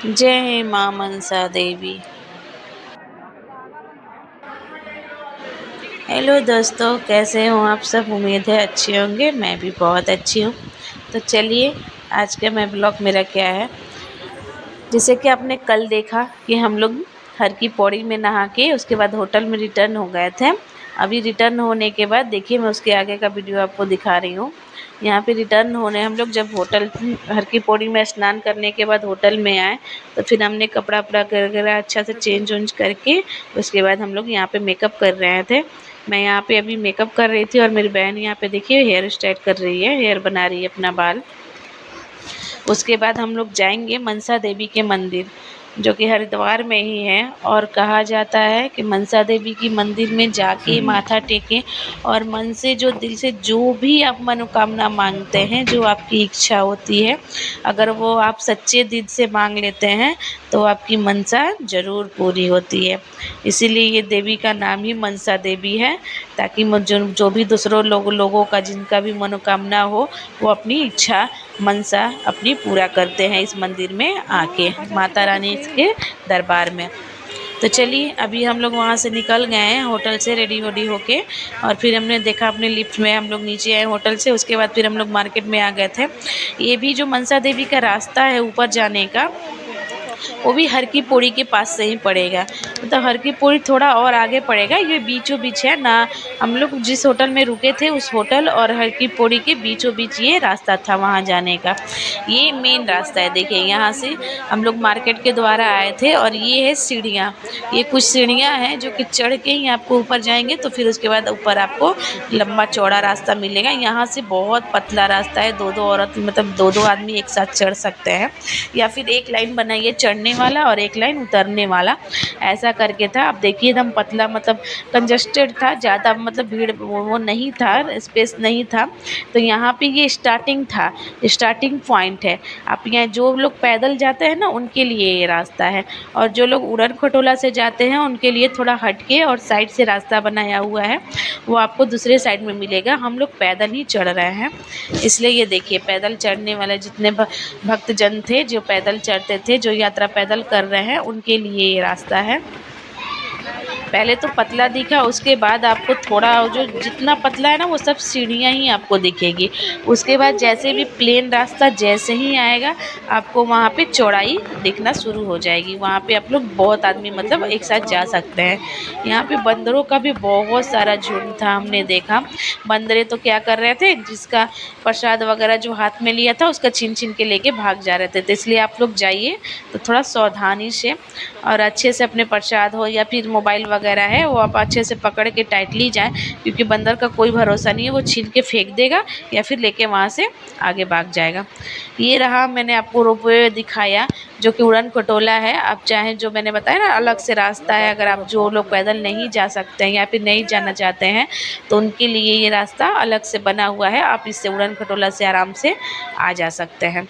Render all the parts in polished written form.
जय मां मनसा देवी। हेलो दोस्तों, कैसे हो आप सब? उम्मीद है अच्छे होंगे। मैं भी बहुत अच्छी हूँ। तो चलिए, आज का मैं ब्लॉग मेरा क्या है, जैसे कि आपने कल देखा कि हम लोग हर की पौड़ी में नहा के उसके बाद होटल में रिटर्न हो गए थे। अभी रिटर्न होने के बाद देखिए, मैं उसके आगे का वीडियो आपको दिखा रही हूँ। यहाँ पे रिटर्न होने हम लोग जब होटल हर की पौड़ी में स्नान करने के बाद होटल में आए, तो फिर हमने कपड़ा वपड़ा वगैरह अच्छा से चेंज वेंज करके उसके बाद हम लोग यहाँ पे मेकअप कर रहे थे। मैं यहाँ पे अभी मेकअप कर रही थी और मेरी बहन यहाँ पे देखिए हेयर स्टाइल कर रही है, हेयर बना रही है अपना बाल। उसके बाद हम लोग जाएंगे मनसा देवी के मंदिर, जो कि हरिद्वार में ही है। और कहा जाता है कि मनसा देवी की मंदिर में जाके माथा टेकें और मन से जो दिल से जो भी आप मनोकामना मांगते हैं, जो आपकी इच्छा होती है, अगर वो आप सच्चे दिल से मांग लेते हैं तो आपकी मनसा ज़रूर पूरी होती है। इसीलिए ये देवी का नाम ही मनसा देवी है, ताकि जो भी दूसरों लोगों का जिनका भी मनोकामना हो, वो अपनी इच्छा मनसा अपनी पूरा करते हैं इस मंदिर में आके, माता रानी के दरबार में। तो चलिए, अभी हम लोग वहाँ से निकल गए हैं होटल से रेडी वेडी होके। और फिर हमने देखा अपने लिफ्ट में हम लोग नीचे आए होटल से। उसके बाद फिर हम लोग मार्केट में आ गए थे। ये भी जो मनसा देवी का रास्ता है ऊपर जाने का, वो भी हर की पौड़ी के पास से ही पड़ेगा। मतलब हर की पौड़ी थोड़ा और आगे पड़ेगा, ये बीचों बीच है ना। हम लोग जिस होटल में रुके थे उस होटल और हर की पौड़ी के बीचों बीच ये रास्ता था वहाँ जाने का। ये मेन रास्ता है। देखिए, यहाँ से हम लोग मार्केट के द्वारा आए थे और ये है सीढ़ियाँ। ये कुछ सीढ़ियाँ हैं जो कि चढ़ के ही आपको ऊपर जाएंगे, तो फिर उसके बाद ऊपर आपको लंबा चौड़ा रास्ता मिलेगा। यहाँ से बहुत पतला रास्ता है, दो दो औरत मतलब दो दो आदमी एक साथ चढ़ सकते हैं, या फिर एक लाइन बनाइए चढ़ने वाला और एक लाइन उतरने वाला, ऐसा करके था। अब देखिए एकदम पतला, मतलब कंजस्टेड था, ज़्यादा मतलब भीड़ वो नहीं था, स्पेस नहीं था। तो यहाँ पे ये स्टार्टिंग था, स्टार्टिंग पॉइंट है। आप यहाँ जो लोग पैदल जाते हैं ना, उनके लिए ये रास्ता है। और जो लोग उड़न खटोला से जाते हैं उनके लिए थोड़ा हटके और साइड से रास्ता बनाया हुआ है, वो आपको दूसरे साइड में मिलेगा। हम लोग पैदल ही चढ़ रहे हैं, इसलिए ये देखिए पैदल चढ़ने वाले जितने भक्तजन थे जो पैदल चढ़ते थे, जो यात्रा पैदल कर रहे हैं, उनके लिए ये रास्ता है। पहले तो पतला दिखा, उसके बाद आपको थोड़ा जो जितना पतला है ना वो सब सीढ़ियाँ ही आपको दिखेगी। उसके बाद जैसे भी प्लेन रास्ता जैसे ही आएगा, आपको वहाँ पे चौड़ाई दिखना शुरू हो जाएगी। वहाँ पे आप लोग बहुत आदमी मतलब एक साथ जा सकते हैं। यहाँ पे बंदरों का भी बहुत सारा झुंड था, हमने देखा। बंदरे तो क्या कर रहे थे, जिसका प्रसाद वगैरह जो हाथ में लिया था उसका छीन छीन के लेके भाग जा रहे थे। तो इसलिए आप लोग जाइए तो थोड़ा सावधानी से और अच्छे से अपने प्रसाद हो या फिर मोबाइल वगैरह है वो आप अच्छे से पकड़ के टाइटली जाएं, क्योंकि बंदर का कोई भरोसा नहीं है, वो छीन के फेंक देगा या फिर लेके वहाँ से आगे भाग जाएगा। ये रहा, मैंने आपको रोपवे दिखाया जो कि उड़न खटोला है। आप चाहें, जो मैंने बताया ना अलग से रास्ता है, अगर आप जो लोग पैदल नहीं जा सकते हैं या फिर नहीं जाना चाहते हैं तो उनके लिए ये रास्ता अलग से बना हुआ है। आप इससे उड़न खटोला से आराम से आ जा सकते हैं।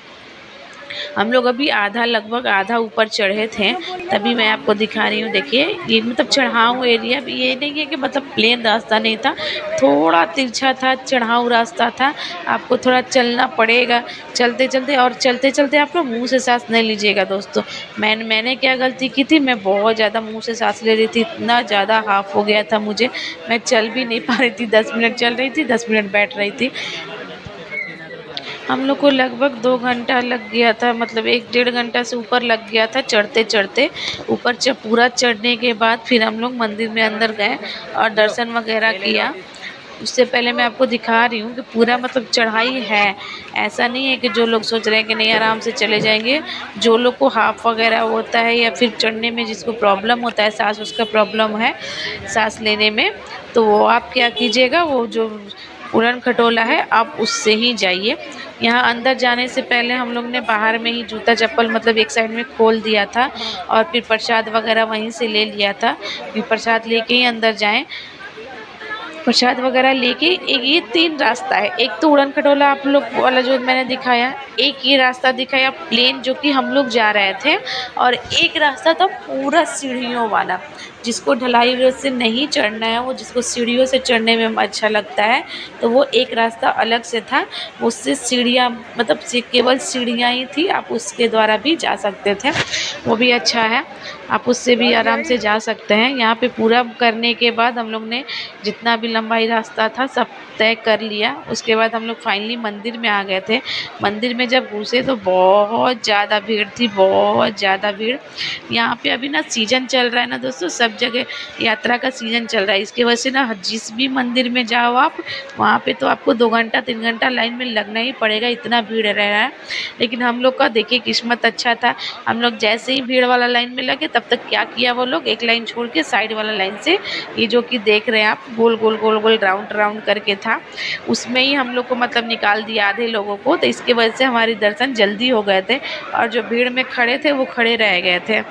हम लोग अभी आधा, लगभग आधा ऊपर चढ़े थे, तभी मैं आपको दिखा रही हूँ। देखिए, ये मतलब चढ़ाऊ एरिया भी, ये नहीं है कि मतलब प्लेन रास्ता नहीं था, थोड़ा तिरछा था, चढ़ाऊ रास्ता था। आपको थोड़ा चलना पड़ेगा, चलते चलते। और चलते चलते आप लोग मुँह से सांस नहीं लीजिएगा दोस्तों। मैंने क्या गलती की थी, मैं बहुत ज़्यादा मुँह से सांस ले रही थी, इतना ज़्यादा हाफ हो गया था मुझे, मैं चल भी नहीं पा रही थी। 10 मिनट चल रही थी, 10 मिनट बैठ रही थी। हम लोग को लगभग 2 घंटा लग गया था, मतलब 1 डेढ़ घंटा से ऊपर लग गया था चढ़ते चढ़ते। ऊपर पूरा चढ़ने के बाद फिर हम लोग मंदिर में अंदर गए और दर्शन वगैरह किया। उससे पहले मैं आपको दिखा रही हूँ कि पूरा मतलब चढ़ाई है, ऐसा नहीं है कि जो लोग सोच रहे हैं कि नहीं आराम से चले जाएंगे। जो लोग को हाफ वगैरह होता है या फिर चढ़ने में जिसको प्रॉब्लम होता है, सांस उसका प्रॉब्लम है सांस लेने में, तो वो आप क्या कीजिएगा, वो जो उड़न खटोला है आप उससे ही जाइए। यहाँ अंदर जाने से पहले हम लोग ने बाहर में ही जूता चप्पल मतलब एक साइड में खोल दिया था और फिर प्रसाद वगैरह वहीं से ले लिया था कि प्रसाद लेके ही अंदर जाएं। प्रसाद वगैरह लेके एक ये 3 रास्ता है। एक तो उड़न खटोला आप लोग वाला जो मैंने दिखाया, एक ये रास्ता दिखाया प्लेन जो कि हम लोग जा रहे थे, और एक रास्ता था पूरा सीढ़ियों वाला। जिसको ढलाई से नहीं चढ़ना है, वो जिसको सीढ़ियों से चढ़ने में अच्छा लगता है, तो वो एक रास्ता अलग से था। उससे सीढ़ियाँ मतलब केवल सीढ़ियाँ ही थी, आप उसके द्वारा भी जा सकते थे। वो भी अच्छा है, आप उससे भी आराम से जा सकते हैं। यहाँ पे पूरा करने के बाद हम लोग ने जितना भी लंबाई रास्ता था सब तय कर लिया। उसके बाद हम लोग फाइनली मंदिर में आ गए थे। मंदिर में जब घुसे तो बहुत ज़्यादा भीड़ थी, बहुत ज़्यादा भीड़। यहाँ पे अभी ना सीजन चल रहा है ना दोस्तों, सब जगह यात्रा का सीजन चल रहा है। इसकी वजह से ना जिस भी मंदिर में जाओ आप, वहाँ पे तो आपको 2 घंटा 3 घंटा लाइन में लगना ही पड़ेगा, इतना भीड़ रह रहा है। लेकिन हम लोग का देखिए किस्मत अच्छा था, हम लोग जैसे ही भीड़ वाला लाइन में लगे तब तक क्या किया वो लोग, एक लाइन छोड़ के साइड वाला लाइन से, ये जो कि देख रहे हैं आप गोल गोल गोल गोल राउंड राउंड करके था, उसमें ही हम लोग को मतलब निकाल दिया आधे लोगों को। तो इसके वजह से हमारी दर्शन जल्दी हो गए थे, और जो भीड़ में खड़े थे वो खड़े रह गए थे।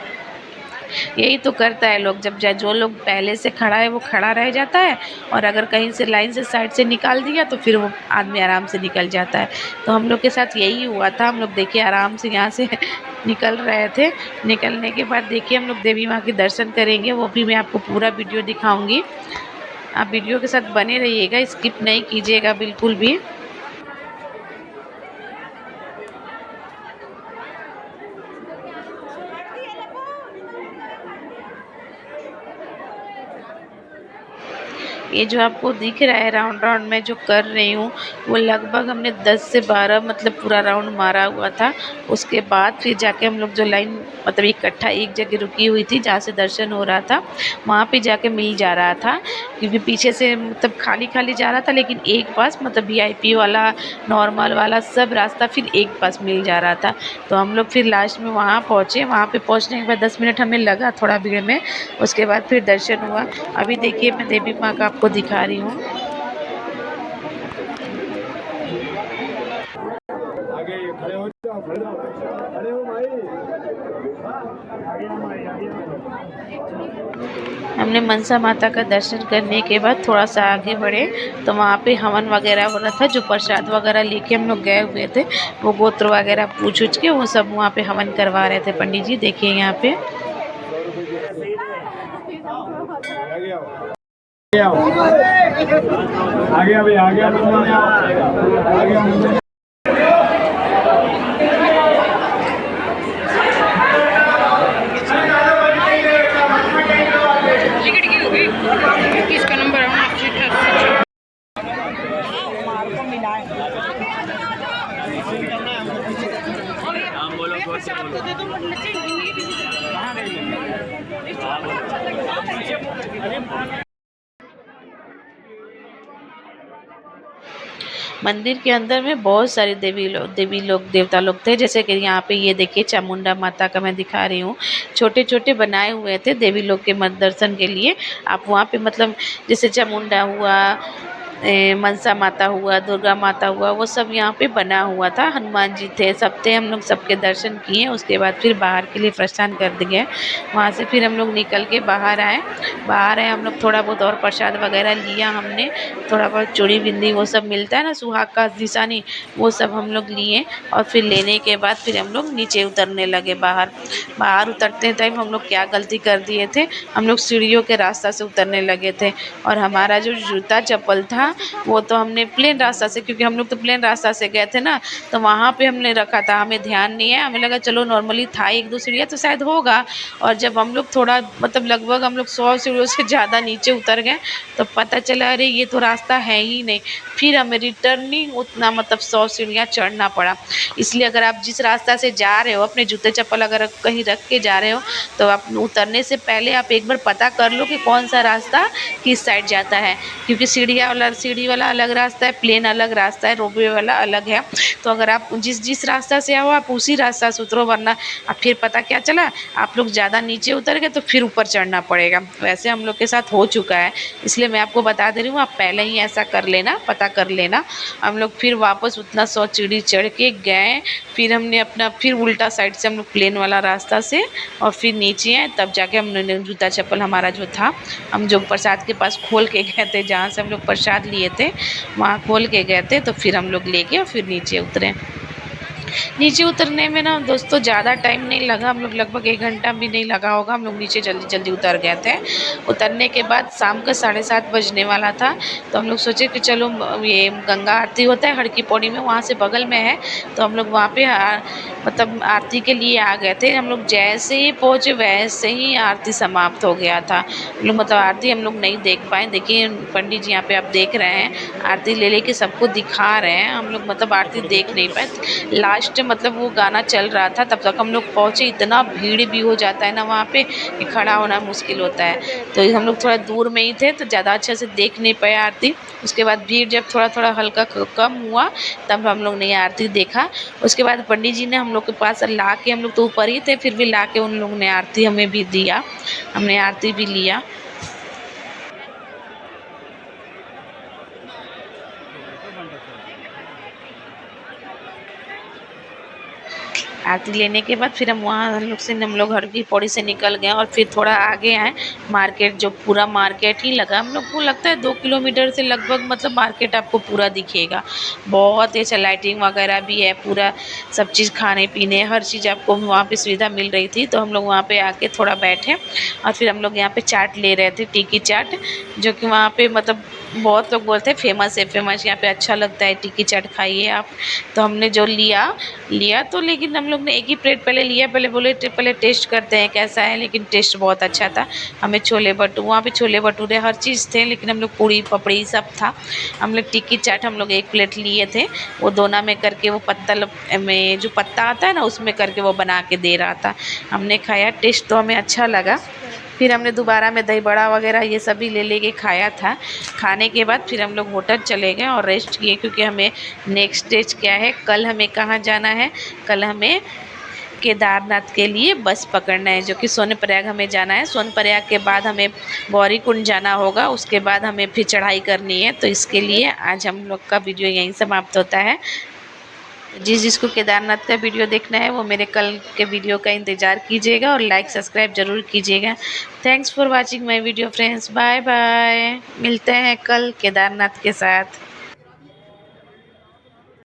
यही तो करता है लोग, जब जो लोग पहले से खड़ा है वो खड़ा रह जाता है, और अगर कहीं से लाइन से साइड से निकाल दिया तो फिर वो आदमी आराम से निकल जाता है। तो हम लोग के साथ यही हुआ था। हम लोग देखिए आराम से यहाँ से निकल रहे थे। निकलने के बाद देखिए हम लोग देवी माँ के दर्शन करेंगे, वो भी मैं आपको पूरा वीडियो दिखाऊंगी। आप वीडियो के साथ बने रहिएगा, स्किप नहीं कीजिएगा बिल्कुल भी। ये जो आपको दिख रहा है राउंड राउंड में जो कर रही हूँ, वो लगभग हमने 10 से 12 मतलब पूरा राउंड मारा हुआ था। उसके बाद फिर जाके हम लोग जो लाइन मतलब इकट्ठा एक जगह रुकी हुई थी जहाँ से दर्शन हो रहा था, वहाँ पे जाके मिल जा रहा था। क्योंकि पीछे से मतलब खाली खाली जा रहा था, लेकिन एक पास मतलब VIP वाला, नॉर्मल वाला सब रास्ता फिर एक पास मिल जा रहा था। तो हम लोग फिर लास्ट में वहाँ पहुँचे। वहाँ पे पहुँचने के बाद 10 मिनट हमें लगा थोड़ा भीड़ में, उसके बाद फिर दर्शन हुआ। अभी देखिए मैं देवी माँ का आपको दिखा रही हूँ। आगे खड़े हो जाओ, खड़े हो भाई। हमने मनसा माता का दर्शन करने के बाद थोड़ा सा आगे बढ़े तो वहाँ पे हवन वगैरह हो रहा था। जो प्रसाद वगैरह लेके हम लोग गए हुए थे, वो गोत्र वगैरह पूछ उछ के वो सब वहाँ पे हवन करवा रहे थे पंडित जी। देखिए यहाँ पे आ गया भाई, आ गया आ गया। किसका नंबर है? मंदिर के अंदर में बहुत सारे देवी लोग देवता लोग थे। जैसे कि यहाँ पे ये देखिए चामुंडा माता का मैं दिखा रही हूँ, छोटे छोटे बनाए हुए थे देवी लोग के मत दर्शन के लिए। आप वहाँ पे मतलब जैसे चामुंडा हुआ, मनसा माता हुआ, दुर्गा माता हुआ, वो सब यहाँ पे बना हुआ था। हनुमान जी थे, सब थे। हम लोग सबके दर्शन किए। उसके बाद फिर बाहर के लिए प्रस्थान कर दिए। वहाँ से फिर हम लोग निकल के बाहर आए। हम लोग थोड़ा बहुत और प्रसाद वगैरह लिया हमने, थोड़ा बहुत चूड़ी बिंदी वो सब मिलता है ना सुहाग का निशानी, वो सब हम लोग लिए। और फिर लेने के बाद फिर हम लोग नीचे उतरने लगे। बाहर उतरते टाइम हम लोग क्या गलती कर दिए थे, हम लोग सीढ़ियों के रास्ता से उतरने लगे थे, और हमारा जो जूता चप्पल था वो तो हमने प्लेन रास्ता से, क्योंकि हम लोग तो प्लेन रास्ता से गए थे ना, तो वहाँ पे हमने रखा था। हमें ध्यान नहीं है, हमें लगा चलो नॉर्मली था 1-2 सीढ़ियाँ तो शायद होगा। और जब हम लोग थोड़ा मतलब लगभग हम लोग 100 सीढ़ियों से ज़्यादा नीचे उतर गए तो पता चला अरे ये तो रास्ता है ही नहीं। फिर हमें रिटर्निंग उतना मतलब 100 सीढ़ियाँ चढ़ना पड़ा। इसलिए अगर आप जिस रास्ता से जा रहे हो, अपने जूते चप्पल अगर कहीं रख के जा रहे हो, तो आप उतरने से पहले आप एक बार पता कर लो कि कौन सा रास्ता किस साइड जाता है। क्योंकि सीढ़ी वाला अलग रास्ता है, प्लेन अलग रास्ता है, रोपवे वाला अलग है। तो अगर आप जिस रास्ता से आओ आप उसी रास्ता से उतरो, वरना अब फिर पता क्या चला आप लोग ज़्यादा नीचे उतर गए तो फिर ऊपर चढ़ना पड़ेगा। वैसे हम लोग के साथ हो चुका है, इसलिए मैं आपको बता दे रही हूँ, आप पहले ही ऐसा कर लेना, पता कर लेना। हम लोग फिर वापस उतना 100 सीढ़ी चढ़ के गए। फिर हमने अपना फिर उल्टा साइड से हम लोग प्लेन वाला रास्ता से और फिर नीचे आए, तब जाके हमने जूता चप्पल हमारा जो था, हम जो प्रसाद के पास खोल के गए थे, जहाँ से हम लोग प्रसाद लिए थे वहाँ खोल के गए थे, तो फिर हम लोग लेके और फिर नीचे उतरे। नीचे उतरने में ना दोस्तों ज़्यादा टाइम नहीं लगा, हम लोग लगभग 1 घंटा भी नहीं लगा होगा, हम लोग नीचे जल्दी जल्दी उतर गए थे। उतरने के बाद शाम का 7:30 बजने वाला था, तो हम लोग सोचे कि चलो ये गंगा आरती होता है हर की पौड़ी में, वहाँ से बगल में है, तो हम लोग वहाँ पे मतलब आरती के लिए आ गए थे। हम लोग जैसे ही पहुँचे वैसे ही आरती समाप्त हो गया था। हम लोग मतलब आरती हम लोग नहीं देख पाए। देखिए पंडित जी यहाँ पे आप देख रहे हैं आरती ले लेके सबको दिखा रहे हैं, हम लोग मतलब आरती देख नहीं पाए। लास्ट मतलब वो गाना चल रहा था तब तक हम लोग पहुँचे, इतना भीड़ भी हो जाता है ना वहाँ पे कि खड़ा होना मुश्किल होता है। तो हम लोग थोड़ा दूर में ही थे तो ज़्यादा अच्छे से देख नहीं पाए आरती। उसके बाद भीड़ जब थोड़ा थोड़ा हल्का कम हुआ तब हम लोग ने आरती देखा। उसके बाद पंडित जी ने हम लोग के पास ला के, हम लोग तो ऊपर ही थे फिर भी ला के उन लोगों ने आरती हमें भी दिया, हमने आरती भी लिया। आरती लेने के बाद फिर हम लोग हर की पौड़ी से निकल गए और फिर थोड़ा आगे आए मार्केट, जो पूरा मार्केट ही लगा। हम लोग को लगता है 2 किलोमीटर से लगभग मतलब मार्केट आपको पूरा दिखेगा। बहुत ही अच्छा लाइटिंग वगैरह भी है, पूरा सब चीज़ खाने पीने हर चीज़ आपको वहाँ पे सुविधा मिल रही थी। तो हम लोग वहाँ पे आके थोड़ा बैठे और फिर हम लोग यहाँ पे चाट ले रहे थे, टिक्की चाट, जो कि वहाँ पे मतलब बहुत लोग बोलते हैं फेमस है, फेमस यहाँ पे अच्छा लगता है, टिक्की चाट खाइए आप। तो हमने जो लिया लिया तो लेकिन हम लोग ने एक ही प्लेट पहले लिया, पहले बोले पहले टेस्ट करते हैं कैसा है, लेकिन टेस्ट बहुत अच्छा था। हमें वहाँ पे छोले भटूरे हर चीज़ थे, लेकिन हम लोग पूड़ी पपड़ी सब था। हम लोग टिक्की चाट हम लोग 1 प्लेट लिए थे, वो दोना में करके वो पत्तल में जो पत्ता आता है ना उसमें करके वो बना के दे रहा था। हमने खाया, टेस्ट तो हमें अच्छा लगा। फिर हमने दोबारा में दही बड़ा वगैरह ये सभी ले लेके खाया था। खाने के बाद फिर हम लोग होटल चले गए और रेस्ट किए, क्योंकि हमें नेक्स्ट स्टेज क्या है, कल हमें कहाँ जाना है, कल हमें केदारनाथ के लिए बस पकड़ना है, जो कि सोनप्रयाग हमें जाना है। सोनप्रयाग के बाद हमें गौरीकुंड जाना होगा, उसके बाद हमें फिर चढ़ाई करनी है। तो इसके लिए आज हम लोग का वीडियो यहीं समाप्त होता है। जिसको केदारनाथ का वीडियो देखना है वो मेरे कल के वीडियो का इंतज़ार कीजिएगा और लाइक सब्सक्राइब ज़रूर कीजिएगा। Thanks for watching my video friends, bye bye. मिलते हैं कल केदारनाथ के साथ।